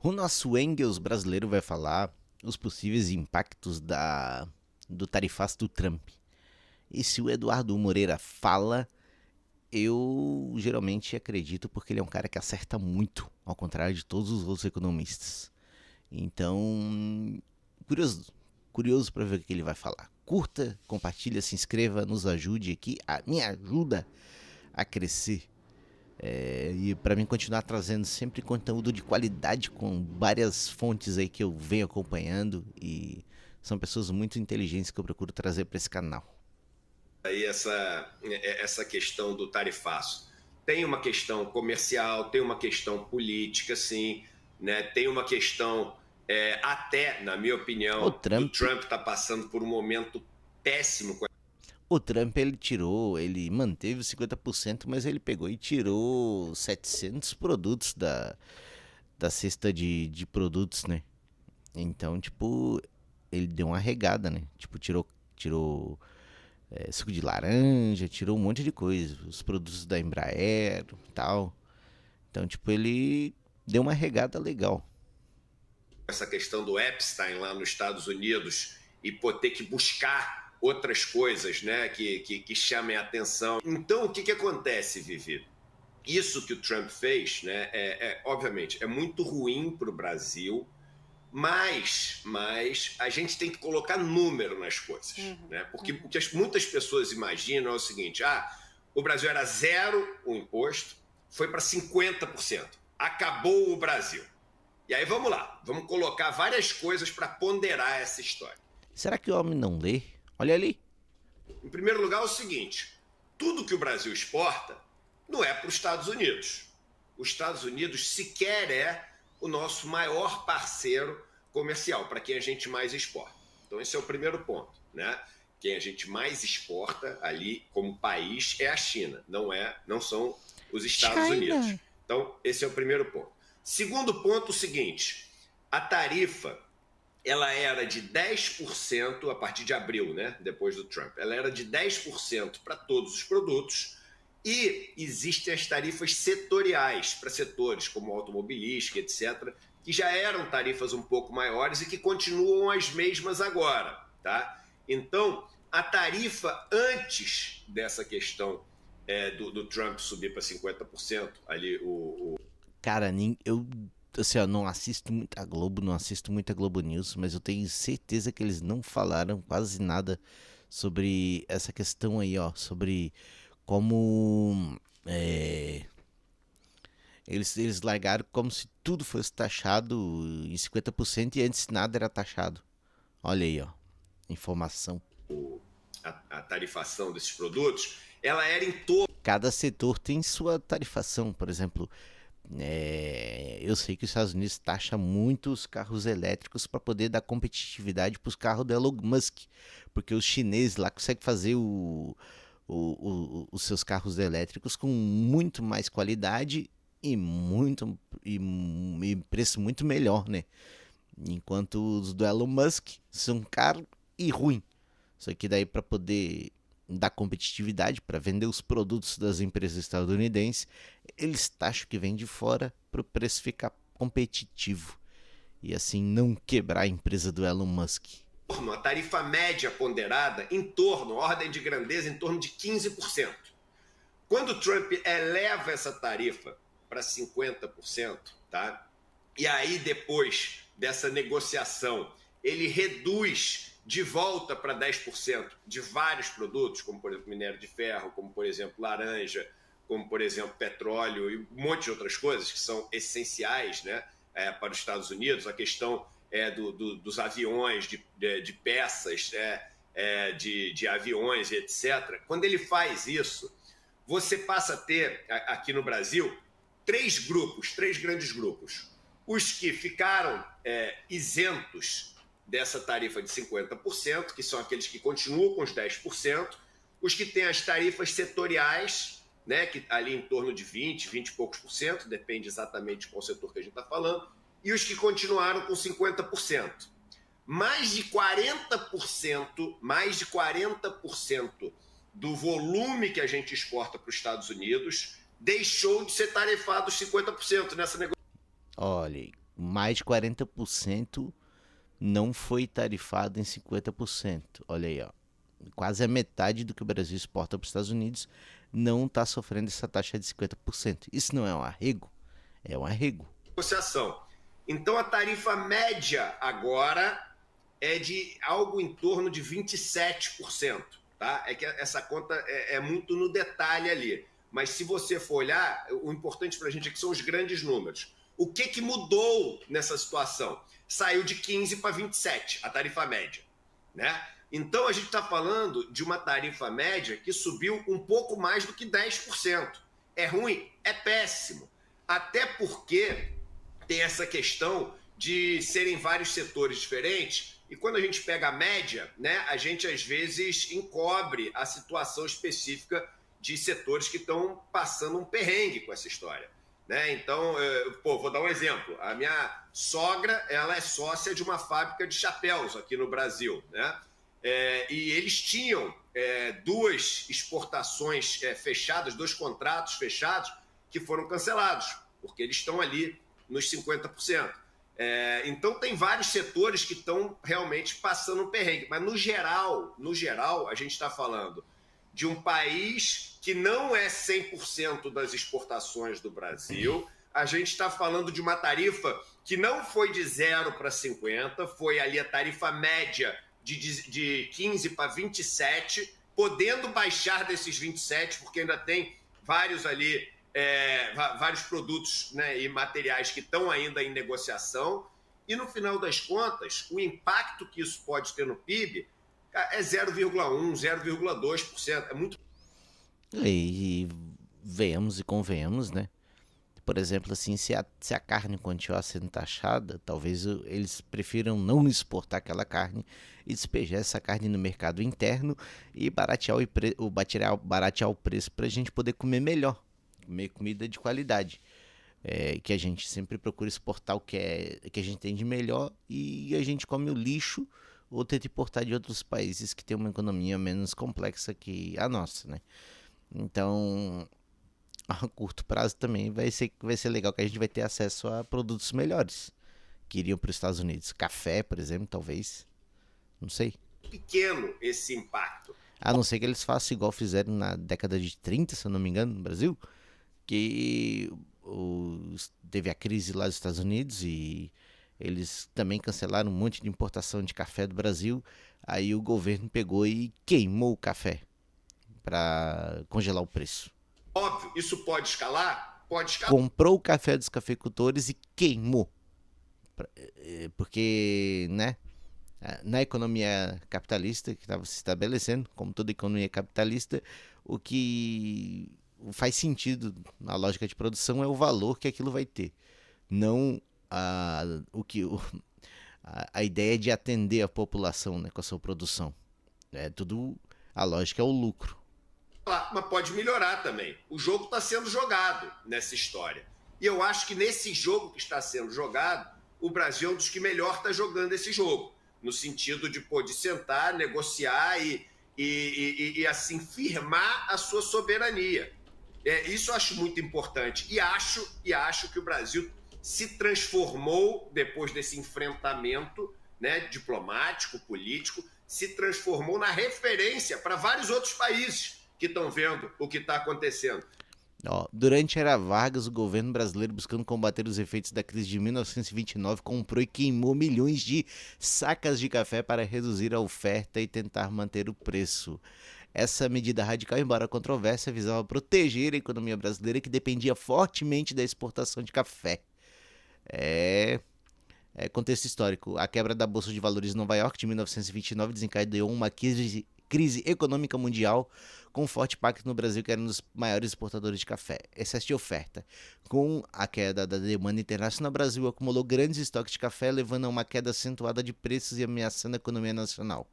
O nosso Engels brasileiro vai falar os possíveis impactos do tarifaço do Trump. E se o Eduardo Moreira fala, eu geralmente acredito porque ele é um cara que acerta muito, ao contrário de todos os outros economistas. Então, curioso, curioso para ver o que ele vai falar. Curta, compartilha, se inscreva, nos ajude aqui, me ajuda a crescer. E para mim continuar trazendo sempre conteúdo de qualidade com várias fontes aí que eu venho acompanhando e são pessoas muito inteligentes que eu procuro trazer para esse canal. Aí essa questão do tarifaço. Tem uma questão comercial, tem uma questão política, sim, né? Tem uma questão, até, na minha O opinião, do Trump, Trump tá passando por um momento péssimo com o Trump ele manteve os 50%, mas ele pegou e tirou 700 produtos da cesta de produtos, né? Então, tipo, ele deu uma regada, né? Tipo, tirou suco de laranja, tirou um monte de coisa, os produtos da Embraer e tal. Então, tipo, ele deu uma regada legal. essa questão do Epstein lá nos Estados Unidos e ter que buscar outras coisas, né, que chamem a atenção. Então, o que acontece, Vivi? Isso que o Trump fez, né, obviamente, é muito ruim para o Brasil, mas a gente tem que colocar número nas coisas, né? Porque o que muitas pessoas imaginam é o seguinte: o Brasil era zero o imposto, foi para 50%, acabou o Brasil. E aí vamos lá, vamos colocar várias coisas para ponderar essa história. Será que o homem não lê? Olha ali. Em primeiro lugar, é o seguinte: tudo que o Brasil exporta não é para os Estados Unidos. Os Estados Unidos sequer é o nosso maior parceiro comercial, para quem a gente mais exporta. Então, esse é o primeiro ponto, né? Quem a gente mais exporta ali como país é a China, não são os Estados Unidos. Então, esse é o primeiro ponto. Segundo ponto, o seguinte: a tarifa ela era de 10% a partir de abril, né? Depois do Trump. Ela era de 10% para todos os produtos e existem as tarifas setoriais para setores como automobilística, etc., que já eram tarifas um pouco maiores e que continuam as mesmas agora, tá? Então, a tarifa antes dessa questão do Trump subir para 50%, ali Cara, eu assim, ó, não assisto muita Globo, não assisto muita Globo News, mas eu tenho certeza que eles não falaram quase nada sobre essa questão aí, ó, sobre como eles largaram como se tudo fosse taxado em 50% e antes nada era taxado. Olha aí, ó, informação. a tarifação desses produtos, ela era em torno. Cada setor tem sua tarifação, por exemplo. Eu sei que os Estados Unidos taxa muito os carros elétricos para poder dar competitividade para os carros do Elon Musk, porque os chineses lá conseguem fazer os seus carros elétricos com muito mais qualidade e preço muito melhor, né? Enquanto os do Elon Musk são caros e ruins. Só que daí para poder dar competitividade, para vender os produtos das empresas estadunidenses, eles taxam que vem de fora para o preço ficar competitivo e assim não quebrar a empresa do Elon Musk. A tarifa média ponderada em torno, ordem de grandeza, em torno de 15%. Quando o Trump eleva essa tarifa para 50%, tá? E aí depois dessa negociação, ele reduz de volta para 10% de vários produtos, como por exemplo minério de ferro, como por exemplo laranja, como por exemplo petróleo e um monte de outras coisas que são essenciais, né, para os Estados Unidos. A questão dos aviões, de peças, de aviões, etc. Quando ele faz isso, você passa a ter, aqui no Brasil, três grandes grupos. Os que ficaram isentos dessa tarifa de 50%, que são aqueles que continuam com os 10%, os que têm as tarifas setoriais, né, que ali em torno de 20 e poucos por cento, depende exatamente de qual setor que a gente está falando, e os que continuaram com 50%. Mais de 40% do volume que a gente exporta para os Estados Unidos deixou de ser tarifado 50% nessa negociação. Olha, mais de 40% não foi tarifado em 50%. Olha aí, ó. Quase a metade do que o Brasil exporta para os Estados Unidos não está sofrendo essa taxa de 50%. Isso não é um arrego? É um arrego. Negociação. Então a tarifa média agora é de algo em torno de 27%. Tá? É que essa conta é muito no detalhe ali. Mas se você for olhar, o importante para a gente é que são os grandes números. O que mudou nessa situação? Saiu de 15 para 27, a tarifa média. Né? Então a gente está falando de uma tarifa média que subiu um pouco mais do que 10%. É ruim? É péssimo. Até porque tem essa questão de serem vários setores diferentes, e quando a gente pega a média, né, a gente às vezes encobre a situação específica de setores que estão passando um perrengue com essa história. Né? Então, vou dar um exemplo. A minha sogra, ela é sócia de uma fábrica de chapéus aqui no Brasil, né? E eles tinham duas exportações fechadas, dois contratos fechados que foram cancelados, porque eles estão ali nos 50%. Então, tem vários setores que estão realmente passando um perrengue. Mas, no geral, a gente está falando de um país que não é 100% das exportações do Brasil. A gente está falando de uma tarifa que não foi de 0 para 50, foi ali a tarifa média de 15 para 27, podendo baixar desses 27, porque ainda tem vários ali, vários produtos, né, e materiais que estão ainda em negociação. E no final das contas, o impacto que isso pode ter no PIB é 0,1%, 0,2%. É muito. E venhamos e convenhamos, né? Por exemplo, assim, se a carne continuar sendo taxada, talvez eles prefiram não exportar aquela carne e despejar essa carne no mercado interno e baratear o preço para a gente poder comer melhor, comer comida de qualidade. Que a gente sempre procura exportar o que a gente tem de melhor e a gente come o lixo ou tenta importar de outros países que têm uma economia menos complexa que a nossa, né? Então, a curto prazo também vai ser legal que a gente vai ter acesso a produtos melhores que iriam para os Estados Unidos. Café, por exemplo, talvez. Não sei. Pequeno esse impacto. A não ser que eles façam igual fizeram na década de 30, se eu não me engano, no Brasil, que teve a crise lá dos Estados Unidos e eles também cancelaram um monte de importação de café do Brasil. Aí o governo pegou e queimou o café para congelar o preço. Óbvio, isso pode escalar? Pode escalar. Comprou o café dos cafeicultores e queimou. Porque, né, na economia capitalista que estava se estabelecendo, como toda economia capitalista, o que faz sentido na lógica de produção é o valor que aquilo vai ter, não a ideia de atender a população, né, com a sua produção. A lógica é o lucro. Mas pode melhorar também. O jogo está sendo jogado nessa história. E eu acho que nesse jogo que está sendo jogado, o Brasil é um dos que melhor está jogando esse jogo. No sentido de sentar, negociar e assim, firmar a sua soberania. Isso eu acho muito importante. E acho que o Brasil se transformou, depois desse enfrentamento, né, diplomático, político, se transformou na referência para vários outros países que estão vendo o que está acontecendo. Durante a era Vargas, o governo brasileiro, buscando combater os efeitos da crise de 1929, comprou e queimou milhões de sacas de café para reduzir a oferta e tentar manter o preço. Essa medida radical, embora controversa, visava proteger a economia brasileira, que dependia fortemente da exportação de café. Contexto histórico. A quebra da Bolsa de Valores de Nova York de 1929 desencadeou uma crise econômica mundial com forte impacto no Brasil, que era um dos maiores exportadores de café. Excesso de oferta. Com a queda da demanda internacional, o Brasil acumulou grandes estoques de café, levando a uma queda acentuada de preços e ameaçando a economia nacional.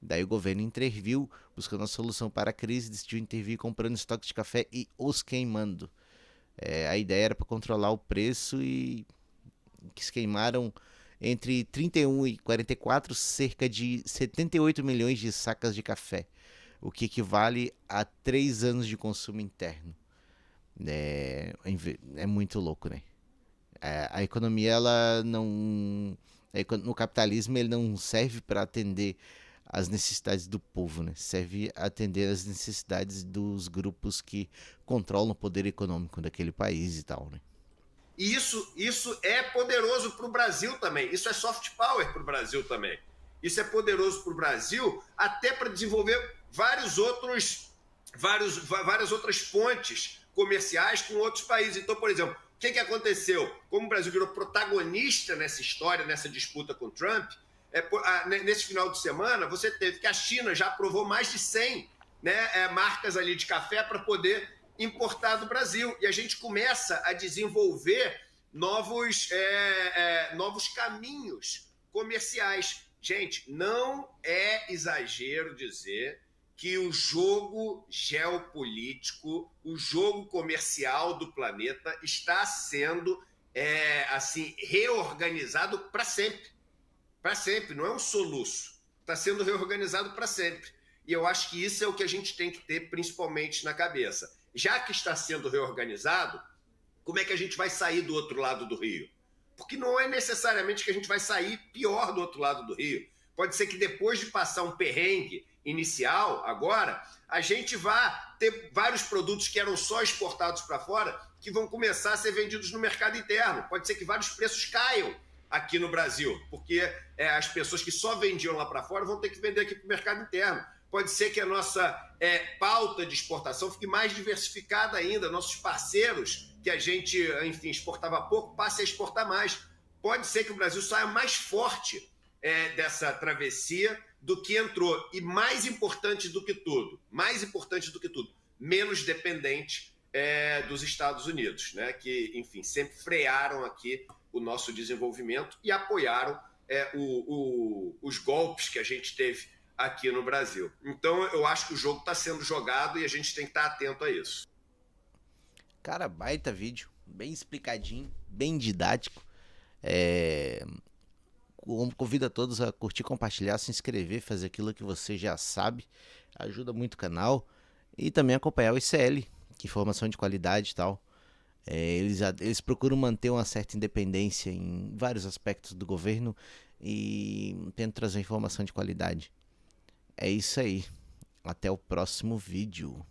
Daí o governo interviu, buscando uma solução para a crise, decidiu intervir comprando estoques de café e os queimando. A ideia era para controlar o preço e que se queimaram entre 31 e 44 cerca de 78 milhões de sacas de café, o que equivale a 3 anos de consumo interno. É muito louco, né? A economia, ela não. No capitalismo, ele não serve para atender as necessidades do povo, né? Serve a atender as necessidades dos grupos que controlam o poder econômico daquele país e tal, né? E isso é poderoso para o Brasil também. Isso é soft power para o Brasil também. Isso é poderoso para o Brasil até para desenvolver várias outras pontes comerciais com outros países. Então, por exemplo, o que aconteceu? Como o Brasil virou protagonista nessa história, nessa disputa com o Trump, nesse final de semana, você teve que a China já aprovou mais de 100, né, marcas ali de café para poder importar do Brasil. E a gente começa a desenvolver novos caminhos comerciais. Gente, não é exagero dizer que o jogo geopolítico, o jogo comercial do planeta está sendo assim reorganizado para sempre. Para sempre, não é um soluço. Está sendo reorganizado para sempre. E eu acho que isso é o que a gente tem que ter principalmente na cabeça. Já que está sendo reorganizado, como é que a gente vai sair do outro lado do rio? Porque não é necessariamente que a gente vai sair pior do outro lado do rio. Pode ser que depois de passar um perrengue inicial, agora, a gente vá ter vários produtos que eram só exportados para fora que vão começar a ser vendidos no mercado interno. Pode ser que vários preços caiam aqui no Brasil, porque as pessoas que só vendiam lá para fora vão ter que vender aqui para o mercado interno. Pode ser que a nossa pauta de exportação fique mais diversificada ainda. Nossos parceiros, que a gente, enfim, exportava pouco, passem a exportar mais. Pode ser que o Brasil saia mais forte dessa travessia do que entrou. E mais importante do que tudo, menos dependente dos Estados Unidos, né? Que, enfim, sempre frearam aqui o nosso desenvolvimento e apoiaram os golpes que a gente teve aqui no Brasil. Então, eu acho que o jogo está sendo jogado e a gente tem que estar atento a isso. Cara, baita vídeo, bem explicadinho, bem didático. Convido a todos a curtir, compartilhar, se inscrever, fazer aquilo que você já sabe. Ajuda muito o canal. E também acompanhar o ICL, que é informação de qualidade e tal. Eles procuram manter uma certa independência em vários aspectos do governo e tentam trazer informação de qualidade. É isso aí. Até o próximo vídeo.